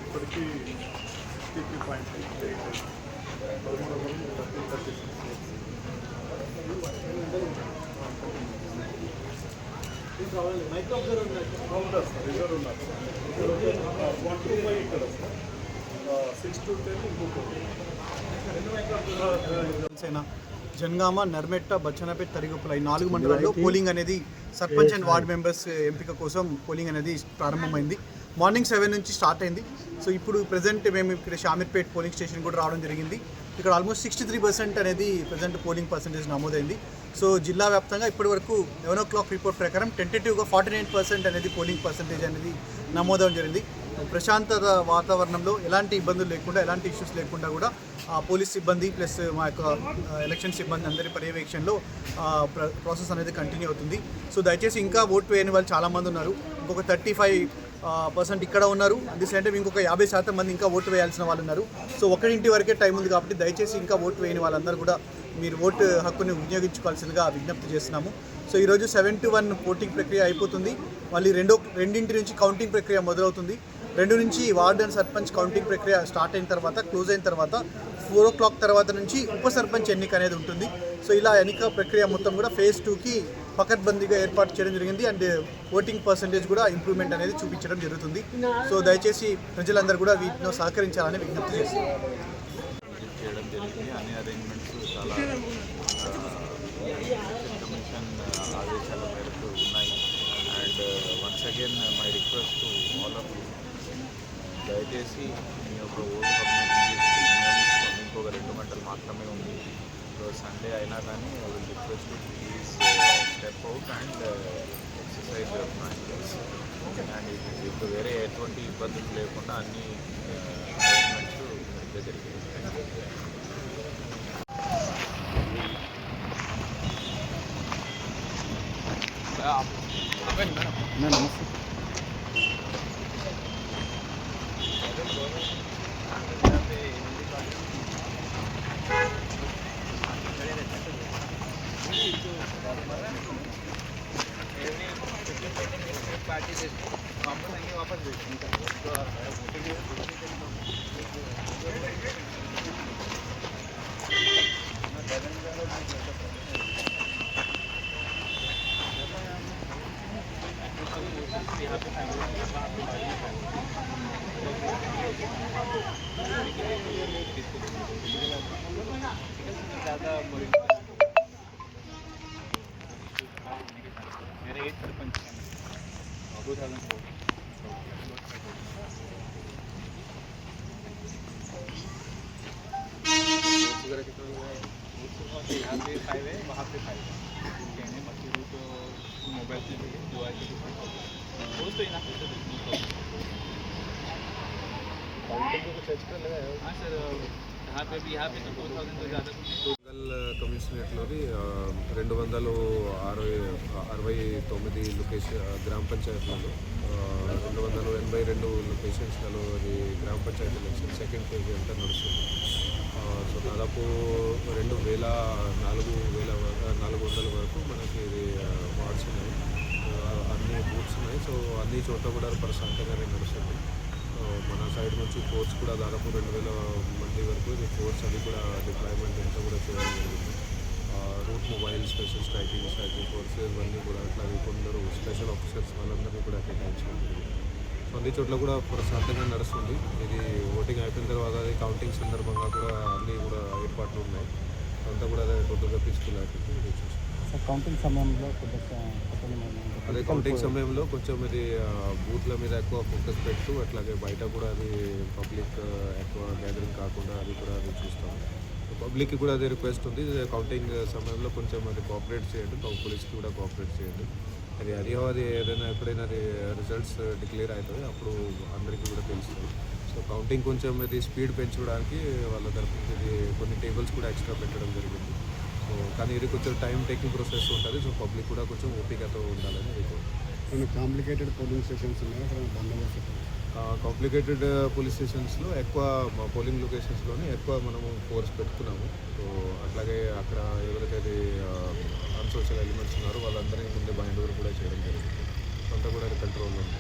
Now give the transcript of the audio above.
ఇప్పటికీ 53.88 micro observer ఉన్నారు sir, reserve ఉన్నారు. 1 to 5 ఇక్కడ సార్, 6 to 10 ఇంకొకటి. జనగామ, నర్మెట్ట, బచ్చన్నపేట, తరిగొప్పల ఈ 4 మండలాల్లో పోలింగ్ అనేది సర్పంచ్ అండ్ వార్డ్ మెంబర్స్ ఎంపిక కోసం పోలింగ్ అనేది ప్రారంభమైంది. మార్నింగ్ 7 నుంచి స్టార్ట్ అయింది. సో ఇప్పుడు ప్రజెంట్ మేము ఇక్కడ షామీర్పేట్ పోలింగ్ స్టేషన్ కూడా రావడం జరిగింది. ఇక్కడ ఆల్మోస్ట్ 63% అనేది ప్రజెంట్ పోలింగ్ పర్సెంటేజ్ నమోదైంది. సో జిల్లా వ్యాప్తంగా ఇప్పటి వరకు 11 o'clock రిపోర్ట్ ప్రకారం టెంటేటివ్గా 49% అనేది పోలింగ్ పర్సెంటేజ్ అనేది నమోదవడం జరిగింది. ప్రశాంతత వాతావరణంలో ఎలాంటి ఇబ్బందులు లేకుండా, ఎలాంటి ఇష్యూస్ లేకుండా కూడా పోలీస్ సిబ్బంది ప్లస్ మా యొక్క ఎలక్షన్ సిబ్బంది అందరి పర్యవేక్షణలో ప్రాసెస్ అనేది కంటిన్యూ అవుతుంది. సో దయచేసి ఇంకా ఓటు వేయని వాళ్ళు చాలామంది ఉన్నారు. ఇంకొక 35% ఇక్కడ ఉన్నారు. అట్ ది సేమ్ టైం ఇంకొక 50% మంది ఇంకా ఓటు వేయాల్సిన వాళ్ళు ఉన్నారు. సో 1 వరకే టైం ఉంది కాబట్టి దయచేసి ఇంకా ఓటు వేయని వాళ్ళందరూ కూడా మీరు ఓటు హక్కుని వినియోగించుకోవాల్సిందిగా విజ్ఞప్తి చేస్తున్నాము. సో ఈరోజు 7 to 1 ఓటింగ్ ప్రక్రియ అయిపోతుంది. మళ్ళీ రెండింటి నుంచి కౌంటింగ్ ప్రక్రియ మొదలవుతుంది. 2 నుంచి వార్డ్ అండ్ సర్పంచ్ కౌంటింగ్ ప్రక్రియ స్టార్ట్ అయిన తర్వాత, క్లోజ్ అయిన తర్వాత 4 o'clock తర్వాత నుంచి ఉప సర్పంచ్ ఎన్నిక అనేది ఉంటుంది. సో ఇలా ఎన్నిక ప్రక్రియ మొత్తం కూడా phase 2కి పకడ్బందీగా ఏర్పాటు చేయడం జరిగింది. అండ్ ఓటింగ్ పర్సంటేజ్ కూడా ఇంప్రూవ్మెంట్ అనేది చూపించడం జరుగుతుంది. సో దయచేసి ప్రజలందరూ కూడా వీటిలో సహకరించాలని విజ్ఞప్తి చేస్తున్నారు. చేయడం జరిగింది. అన్ని అరేంజ్మెంట్స్ చాలా కమిషన్ ఆదేశాల మేరకు ఉన్నాయి. And once again my request to all of you, దయచేసి మీ యొక్క ఓటు వినియోగించుకోండి. ఇంకొక 2 గంటలు మాత్రమే ఉంది. సండే అయినా కానీ I will request to please step out and exercise your minds. And ఇప్పుడు వేరే ఎటువంటి ఇబ్బందులు లేకుండా అన్ని అరేంజ్మెంట్స్ జరిగాయి. నమస్తే. पार्टी से वापस आएंगे, वापस ज़्यादा मेरे 8 सरपंच 2004 यहाँ पे 5 है, वहाँ पे 5 है. कहने बाकी रूट मोबाइल से जो आए थे तो यहाँ पे हाँ सर, यहाँ पे भी तो 2000 तो ज़्यादा कुछ కమిషనరేట్లోని 269 లొకేషన్ గ్రామ పంచాయతీలలో 282 లొకేషన్స్లలో అది గ్రామ పంచాయతీ ఎలక్షన్ సెకండ్ ఫేజ్ అంతా నడుస్తుంది. సో దాదాపు 400 వరకు మనకి ఇది వార్డ్స్ ఉన్నాయి, అన్ని బూత్స్ ఉన్నాయి. సో అన్ని చోట్ల కూడా ప్రశాంతంగానే నడుస్తుంది. మన సైడ్ నుంచి ఫోర్స్ కూడా దాదాపు 2000 మంది వరకు ఇది ఫోర్స్ అది కూడా డిప్లాయ్మెంట్ అంతా కూడా చేయడం జరిగింది. Route mobile, special striking force ఇవన్నీ కూడా అట్లాగే కొందరు స్పెషల్ ఆఫీసర్స్ వాళ్ళందరినీ కూడా కేటాయించడం జరిగింది. సో అన్ని చోట్ల కూడా ప్రశాంతంగా నడుస్తుంది. ఇది ఓటింగ్ అయిపోయిన తర్వాత అది కౌంటింగ్ సందర్భంగా కూడా అన్నీ కూడా ఏర్పాట్లు ఉన్నాయి. అంతా కూడా అదే టోటల్గా పీస్ఫుల్ అయిపోయింది. కౌంటింగ్ సమయంలో అదే కౌంటింగ్ సమయంలో కొంచెం ఇది బూత్ల మీద ఎక్కువ ఫోకస్ పెట్టు, అట్లాగే బయట కూడా అది పబ్లిక్ ఎక్కువ గ్యాదరింగ్ కాకుండా అది కూడా అది చూస్తాం. పబ్లిక్కి కూడా అదే రిక్వెస్ట్ ఉంది, కౌంటింగ్ సమయంలో కొంచెం అది కోఆపరేట్ చేయండి, పోలీస్కి కూడా కోఆపరేట్ చేయండి. అది ఏదైనా ఎప్పుడైనా అది రిజల్ట్స్ డిక్లేర్ అవుతుంది అప్పుడు అందరికీ కూడా తెలుస్తుంది. సో కౌంటింగ్ కొంచెం ఇది స్పీడ్ పెంచుకోవడానికి వాళ్ళ తరఫు ఇది కొన్ని టేబుల్స్ కూడా ఎక్స్ట్రా పెట్టడం జరిగింది. సో కానీ ఇది కొంచెం టైం టేకింగ్ ప్రాసెస్ ఉంటుంది. సో పబ్లిక్ కూడా కొంచెం ఓపికతో ఉండాలని రిపోర్ట్. కాంప్లికేటెడ్ పోలింగ్ స్టేషన్స్ ఉన్నాయి, కాంప్లికేటెడ్ పోలీస్ స్టేషన్స్లో ఎక్కువ పోలింగ్ లొకేషన్స్లోనే ఎక్కువ మనము ఫోర్స్ పెట్టుకున్నాము. సో అట్లాగే అక్కడ ఎవరైతే అన్సోషల్ ఎలిమెంట్స్ ఉన్నారో వాళ్ళందరినీ ముందే బైండ్ ఓవర్ కూడా చేయడం జరిగింది. అంతా కూడా కంట్రోల్లో ఉంది.